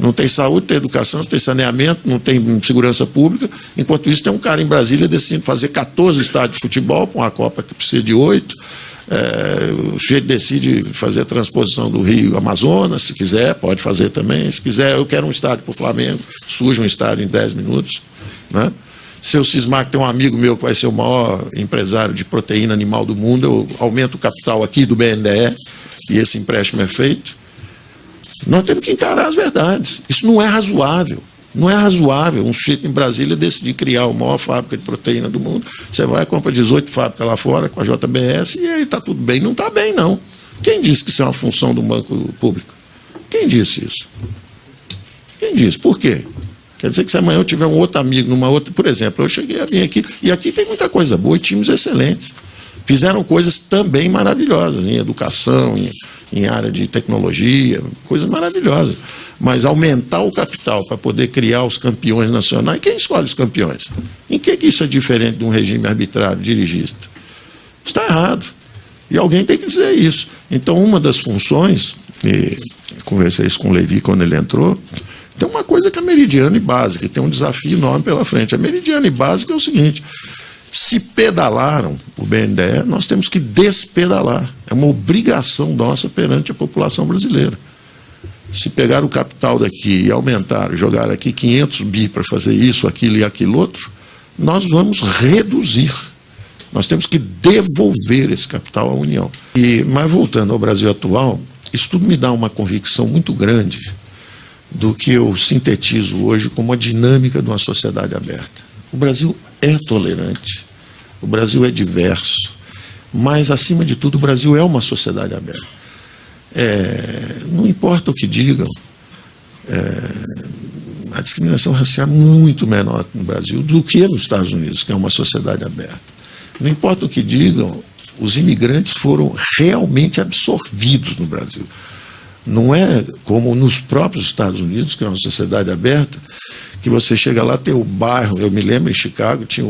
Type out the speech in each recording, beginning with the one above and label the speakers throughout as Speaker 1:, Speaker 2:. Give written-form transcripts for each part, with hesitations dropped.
Speaker 1: Não tem saúde, tem educação, não tem saneamento, não tem segurança pública. Enquanto isso, tem um cara em Brasília decidindo fazer 14 estádios de futebol para uma Copa que precisa de 8. O sujeito decide fazer a transposição do Rio Amazonas, se quiser, pode fazer também. Se quiser, eu quero um estádio para o Flamengo, surge um estádio em 10 minutos. Né? Se eu cismar que tem um amigo meu que vai ser o maior empresário de proteína animal do mundo, eu aumento o capital aqui do BNDE e esse empréstimo é feito. Nós temos que encarar as verdades. Isso não é razoável. Não é razoável um sujeito em Brasília decidir criar a maior fábrica de proteína do mundo. Você vai e compra 18 fábricas lá fora com a JBS e aí está tudo bem. Não está bem, não. Quem disse que isso é uma função do banco público? Quem disse isso? Quem disse? Por quê? Quer dizer que se amanhã eu tiver um outro amigo, numa outra... Por exemplo, eu cheguei a vir aqui, e aqui tem muita coisa boa e times excelentes. Fizeram coisas também maravilhosas, em educação, em área de tecnologia, coisas maravilhosas. Mas aumentar o capital para poder criar os campeões nacionais, quem escolhe os campeões? Em que isso é diferente de um regime arbitrário, dirigista? Está errado. E alguém tem que dizer isso. Então, uma das funções, e conversei isso com o Levi quando ele entrou, tem uma coisa que é meridiana e básica, tem um desafio enorme pela frente. A meridiana e básica é o seguinte: se pedalaram o BNDE, nós temos que despedalar. É uma obrigação nossa perante a população brasileira. Se pegar o capital daqui e aumentar, jogar aqui 500 bi para fazer isso, aquilo e aquilo outro, nós vamos reduzir. Nós temos que devolver esse capital à União. Mas voltando ao Brasil atual, isso tudo me dá uma convicção muito grande do que eu sintetizo hoje como a dinâmica de uma sociedade aberta. O Brasil é tolerante, o Brasil é diverso, mas, acima de tudo, o Brasil é uma sociedade aberta. Não importa o que digam, a discriminação racial é muito menor no Brasil do que nos Estados Unidos, que é uma sociedade aberta. Não importa o que digam, os imigrantes foram realmente absorvidos no Brasil. Não é como nos próprios Estados Unidos, que é uma sociedade aberta, que você chega lá, tem o bairro, eu me lembro em Chicago, tinha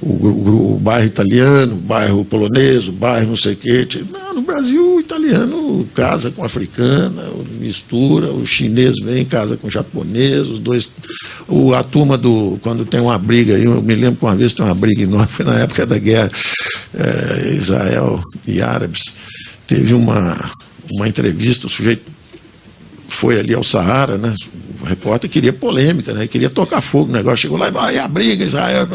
Speaker 1: o bairro italiano, o bairro polonês, o bairro não sei o quê. Não, no Brasil o italiano casa com o africana, mistura, o chinês vem, casa com o japonês, os dois... A turma quando tem uma briga, eu me lembro que uma vez tem uma briga enorme, foi na época da guerra, Israel e árabes, teve uma entrevista, o sujeito foi ali ao Saara, né? O repórter queria polêmica, né? Queria tocar fogo no negócio, chegou lá e a briga, Israel...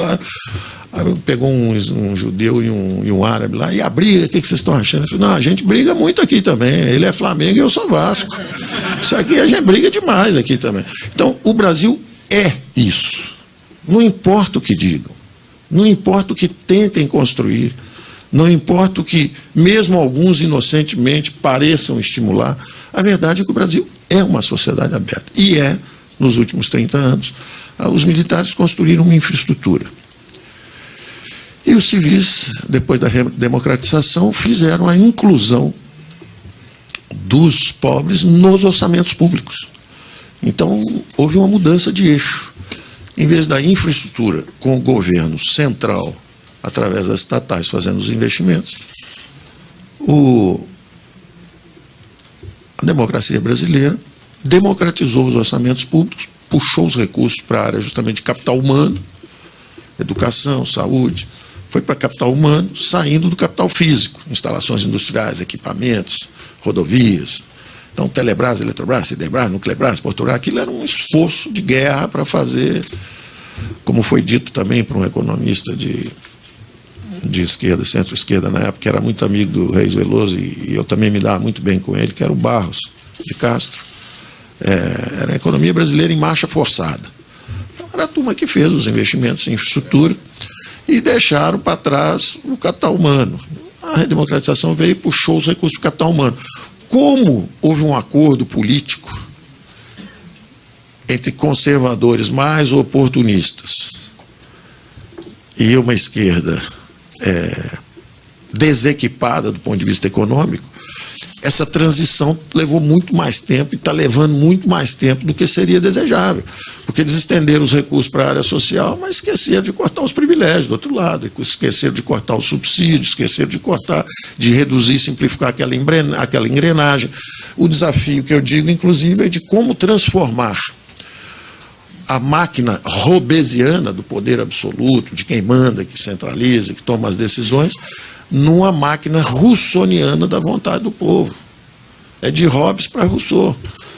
Speaker 1: Aí pegou um judeu e um árabe lá, e a briga, o que vocês estão achando? Eu falei, não, a gente briga muito aqui também, ele é Flamengo e eu sou Vasco. Isso aqui a gente briga demais aqui também. Então, o Brasil é isso. Não importa o que digam, não importa o que tentem construir, não importa o que, mesmo alguns inocentemente, pareçam estimular, a verdade é que o Brasil é uma sociedade aberta. E nos últimos 30 anos, os militares construíram uma infraestrutura. E os civis, depois da democratização, fizeram a inclusão dos pobres nos orçamentos públicos. Então, houve uma mudança de eixo. Em vez da infraestrutura com o governo central, através das estatais, fazendo os investimentos, a democracia brasileira democratizou os orçamentos públicos, puxou os recursos para a área justamente de capital humano, educação, saúde, foi para capital humano, saindo do capital físico, instalações industriais, equipamentos, rodovias. Então, Telebrás, Eletrobras, Siderbras, Nuclebras, Portobras, aquilo era um esforço de guerra para fazer, como foi dito também por um economista de esquerda, centro-esquerda na época, que era muito amigo do Reis Veloso, e eu também me dava muito bem com ele, que era o Barros de Castro. Era a economia brasileira em marcha forçada. Então, era a turma que fez os investimentos em infraestrutura, e deixaram para trás o capital humano. A redemocratização veio e puxou os recursos do capital humano. Como houve um acordo político entre conservadores mais oportunistas e uma esquerda desequipada do ponto de vista econômico, essa transição levou muito mais tempo e está levando muito mais tempo do que seria desejável. Porque eles estenderam os recursos para a área social, mas esqueceram de cortar os privilégios do outro lado, esqueceram de cortar os subsídios, esqueceram de reduzir e simplificar aquela engrenagem. O desafio que eu digo, inclusive, é de como transformar a máquina robesiana do poder absoluto, de quem manda, que centraliza, que toma as decisões, numa máquina russoniana da vontade do povo. É de Hobbes para Rousseau.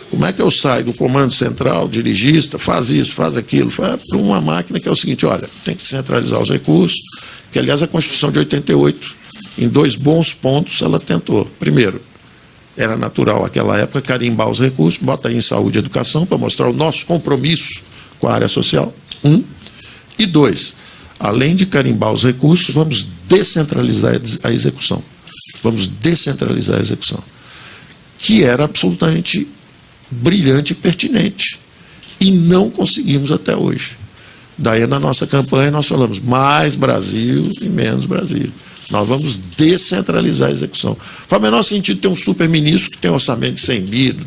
Speaker 1: Como é que eu saio do comando central, dirigista, faz isso, faz aquilo, para uma máquina que é o seguinte, olha, tem que centralizar os recursos, que aliás a Constituição de 88, em 2 bons pontos, ela tentou. Primeiro, era natural naquela época carimbar os recursos, bota aí em saúde e educação, para mostrar o nosso compromisso com a área social, 1. E 2, além de carimbar os recursos, vamos descentralizar a execução. Vamos descentralizar a execução. Que era absolutamente brilhante e pertinente. E não conseguimos até hoje. Daí, na nossa campanha, nós falamos mais Brasil e menos Brasil. Nós vamos descentralizar a execução. Faz o menor sentido ter um super-ministro que tem um orçamento de 100 bi,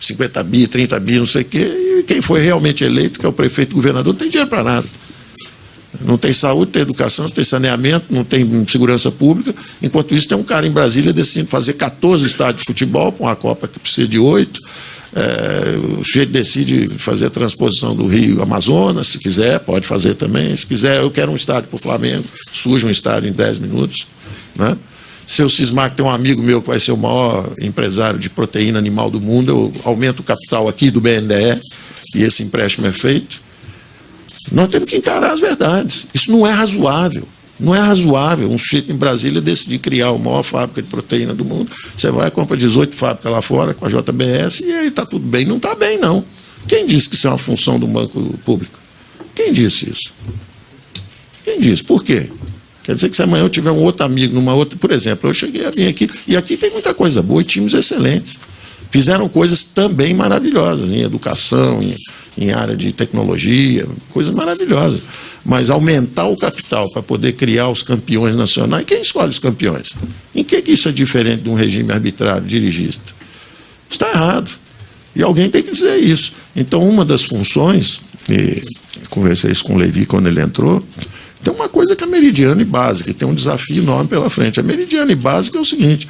Speaker 1: 50 bi, 30 bi, não sei o quê, e quem foi realmente eleito, que é o prefeito e o governador, não tem dinheiro para nada. Não tem saúde, tem educação, não tem saneamento, não tem segurança pública. Enquanto isso, tem um cara em Brasília decidindo fazer 14 estádios de futebol, com uma Copa que precisa de 8. O sujeito decide fazer a transposição do Rio Amazonas, se quiser, pode fazer também. Se quiser, eu quero um estádio para o Flamengo, surge um estádio em 10 minutos. Né? Seu Sismac tem um amigo meu que vai ser o maior empresário de proteína animal do mundo, eu aumento o capital aqui do BNDE, e esse empréstimo é feito. Nós temos que encarar as verdades. Isso não é razoável. Não é razoável um sujeito em Brasília decidir criar a maior fábrica de proteína do mundo. Você vai e compra 18 fábricas lá fora com a JBS e aí está tudo bem. Não está bem, não. Quem disse que isso é uma função do banco público? Quem disse isso? Quem disse? Por quê? Quer dizer que se amanhã eu tiver um outro amigo numa outra... Por exemplo, eu cheguei a vir aqui, e aqui tem muita coisa boa e times excelentes. Fizeram coisas também maravilhosas em educação, em área de tecnologia, coisas maravilhosas. Mas aumentar o capital para poder criar os campeões nacionais, quem escolhe os campeões? Em que isso é diferente de um regime arbitrário dirigista? Está errado. E alguém tem que dizer isso. Então, uma das funções, e conversei isso com o Levi quando ele entrou, tem uma coisa que é meridiana e básica, e tem um desafio enorme pela frente. A meridiana e básica é o seguinte: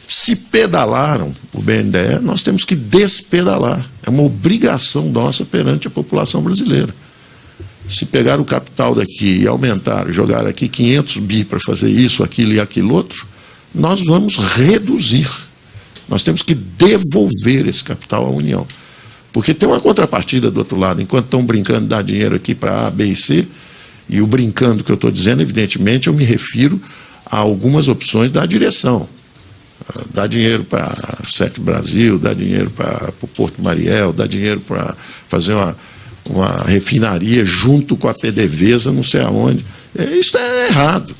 Speaker 1: se pedalaram o BNDE, nós temos que despedalar. É uma obrigação nossa perante a população brasileira. Se pegar o capital daqui e aumentar, jogar aqui 500 bi para fazer isso, aquilo e aquilo outro, nós vamos reduzir. Nós temos que devolver esse capital à União. Porque tem uma contrapartida do outro lado. Enquanto estão brincando de dar dinheiro aqui para A, B e C, e o brincando que eu estou dizendo, evidentemente, eu me refiro a algumas opções da direção. Dá dinheiro para a Sete Brasil, dá dinheiro para o Porto Mariel, dá dinheiro para fazer uma refinaria junto com a PDVSA, não sei aonde. Isso é errado.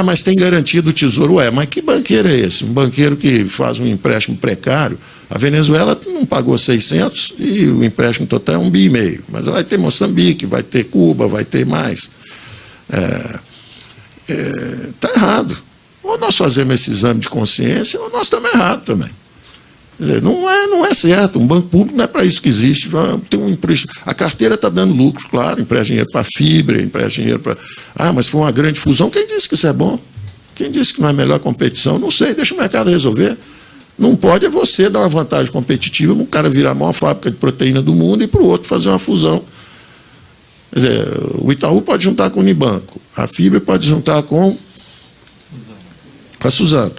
Speaker 1: Mas tem garantia do Tesouro. Mas que banqueiro é esse? Um banqueiro que faz um empréstimo precário. A Venezuela não pagou 600 e o empréstimo total é 1,5 bi. Mas vai ter Moçambique, vai ter Cuba, vai ter mais. Está errado. Ou nós fazemos esse exame de consciência, ou nós estamos errados também. Quer dizer, não é certo. Um banco público não é para isso que existe. Tem um empréstimo. A carteira está dando lucro, claro, empresta dinheiro para a fibra, empresta dinheiro para... mas foi uma grande fusão. Quem disse que isso é bom? Quem disse que não é melhor competição? Não sei, deixa o mercado resolver. Não pode você dar uma vantagem competitiva para um cara virar a maior fábrica de proteína do mundo e para o outro fazer uma fusão. Quer dizer, o Itaú pode juntar com o Unibanco, a fibra pode juntar com a Suzano.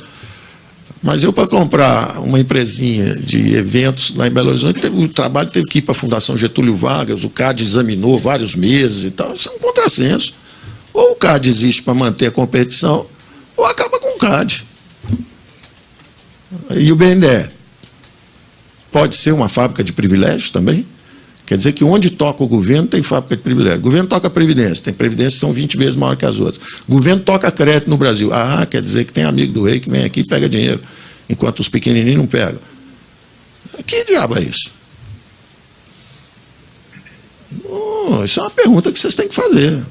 Speaker 1: Mas eu, para comprar uma empresinha de eventos lá em Belo Horizonte, o trabalho teve que ir para a Fundação Getúlio Vargas, o CAD examinou vários meses e tal. Isso é um contrassenso. Ou o CAD existe para manter a competição, ou acaba com o CAD. E o BNDE pode ser uma fábrica de privilégios também? Quer dizer que onde toca o governo tem fábrica de privilégio. O governo toca a Previdência, tem Previdência que são 20 vezes maior que as outras. O governo toca crédito no Brasil. Quer dizer que tem amigo do rei que vem aqui e pega dinheiro, enquanto os pequenininhos não pegam. Que diabo é isso? Isso é uma pergunta que vocês têm que fazer.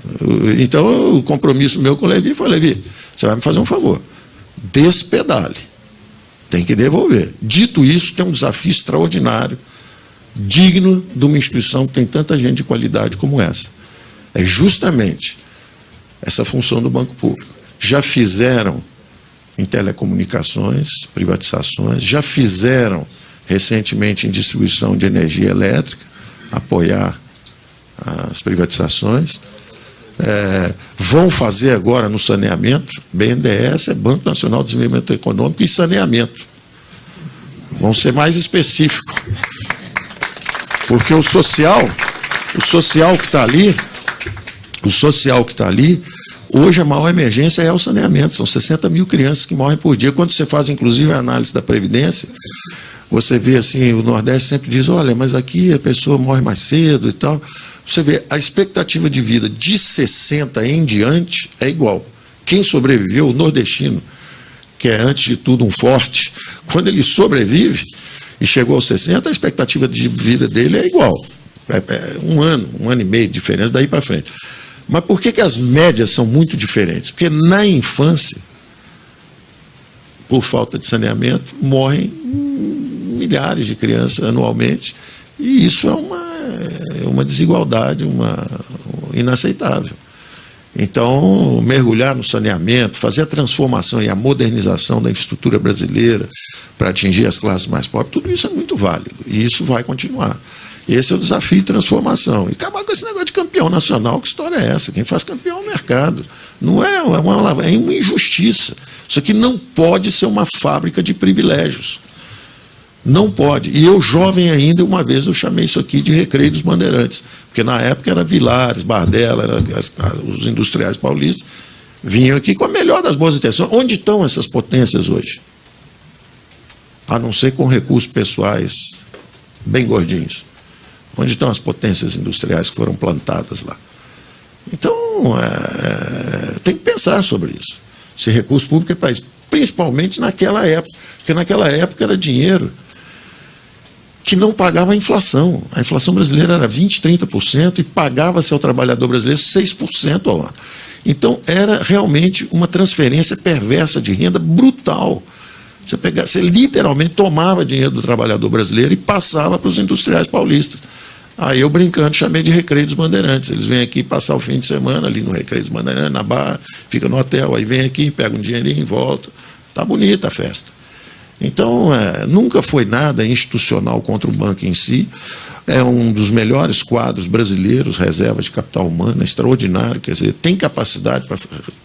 Speaker 1: Então, o compromisso meu com o Levi foi: Levi, você vai me fazer um favor. Despedale. Tem que devolver. Dito isso, tem um desafio extraordinário, digno de uma instituição que tem tanta gente de qualidade como essa. É justamente essa função do Banco Público. Já fizeram em telecomunicações, privatizações, já fizeram recentemente em distribuição de energia elétrica, apoiar as privatizações. Vão fazer agora no saneamento. BNDES é Banco Nacional de Desenvolvimento Econômico e Saneamento. Vão ser mais específicos. Porque o social que está ali, hoje a maior emergência é o saneamento. São 60 mil crianças que morrem por dia. Quando você faz, inclusive, a análise da Previdência, você vê assim, o Nordeste sempre diz, olha, mas aqui a pessoa morre mais cedo e tal. Você vê, a expectativa de vida de 60 em diante é igual. Quem sobreviveu, o nordestino, que é, antes de tudo, um forte, quando ele sobrevive e chegou aos 60, a expectativa de vida dele é igual. É um ano e meio de diferença daí para frente. Mas por que as médias são muito diferentes? Porque na infância, por falta de saneamento, morrem milhares de crianças anualmente, e isso é uma desigualdade inaceitável. Então, mergulhar no saneamento, fazer a transformação e a modernização da infraestrutura brasileira para atingir as classes mais pobres, tudo isso é muito válido, e isso vai continuar. Esse é o desafio de transformação. E acabar com esse negócio de campeão nacional, que história é essa? Quem faz campeão é o mercado. Não é uma injustiça. Isso aqui não pode ser uma fábrica de privilégios. Não pode. E eu, jovem ainda, uma vez eu chamei isso aqui de Recreio dos Bandeirantes. Porque na época era Vilares, Bardella, os industriais paulistas, vinham aqui com a melhor das boas intenções. Onde estão essas potências hoje? A não ser com recursos pessoais bem gordinhos. Onde estão as potências industriais que foram plantadas lá? Então, tem que pensar sobre isso. Se recurso público é para isso. Principalmente naquela época. Porque naquela época era dinheiro que não pagava a inflação. A inflação brasileira era 20%, 30% e pagava-se ao trabalhador brasileiro 6% ao ano. Então, era realmente uma transferência perversa de renda brutal. Você literalmente tomava dinheiro do trabalhador brasileiro e passava para os industriais paulistas. Aí eu, brincando, chamei de Recreio dos Bandeirantes. Eles vêm aqui passar o fim de semana ali no Recreio dos Bandeirantes, na Barra, fica no hotel, aí vem aqui, pega um dinheirinho e volta. Está bonita a festa. Então, nunca foi nada institucional contra o banco em si. É um dos melhores quadros brasileiros, reserva de capital humano, extraordinário, quer dizer, tem capacidade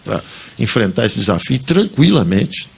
Speaker 1: para enfrentar esse desafio tranquilamente.